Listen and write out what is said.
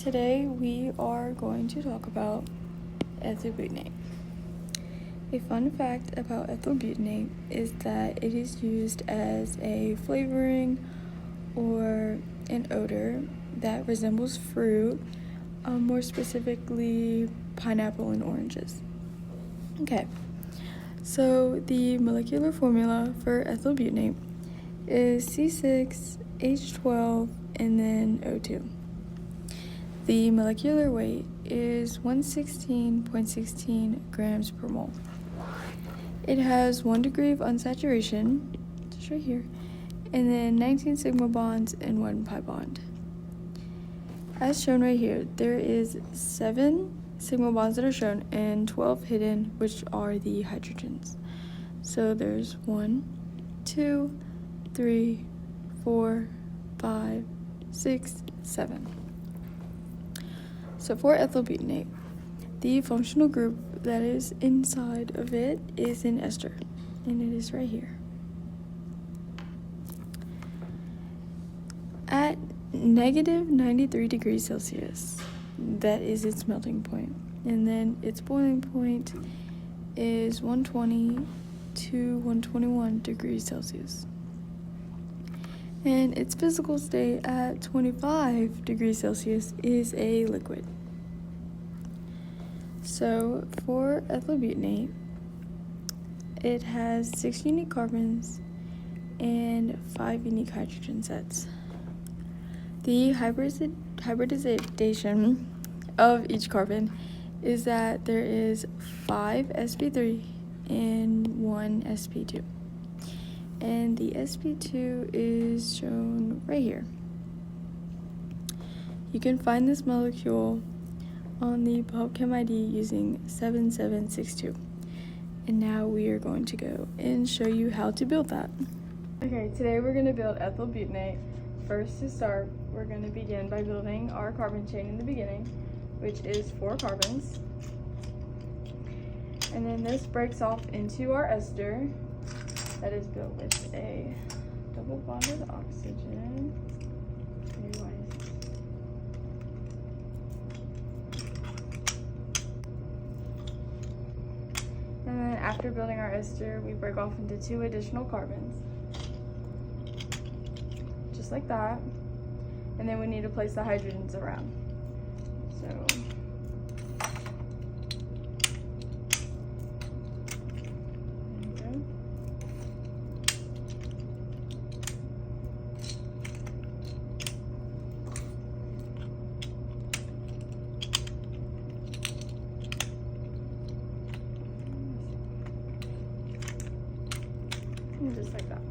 Today we are going to talk about ethyl butanate. A fun fact about ethyl butanate is that it is used as a flavoring or an odor that resembles fruit, more specifically pineapple and oranges. Okay, so the molecular formula for ethyl butanate is C6H12 and then O2. The molecular weight is 116.16 grams per mole. It has 1 degree of unsaturation, just right here, and then 19 sigma bonds and 1 pi bond. As shown right here, there is 7 sigma bonds that are shown and 12 hidden, which are the hydrogens. So there's 1, 2, 3, 4, 5, 6, 7. So for ethyl butanate, the functional group that is inside of it is an ester, and it is right here. At negative 93 degrees Celsius, that is its melting point, and then its boiling point is 120 to 121 degrees Celsius. And its physical state at 25 degrees Celsius is a liquid. So for ethyl butanate, it has 6 unique carbons and 5 unique hydrogen sets. The hybridization of each carbon is that there is 5 sp3 and 1 sp2. And the sp2 is shown right here. You can find this molecule on the PubChem ID using 7762. And now we are going to go and show you how to build that. Okay, today we're going to build ethyl butanate. First, to start, we're going to begin by building our carbon chain in the beginning, which is 4 carbons. And then this breaks off into our ester that is built with a double bonded oxygen. And then after building our ester, we break off into 2 additional carbons, just like that. And then we need to place the hydrogens around. So just like that.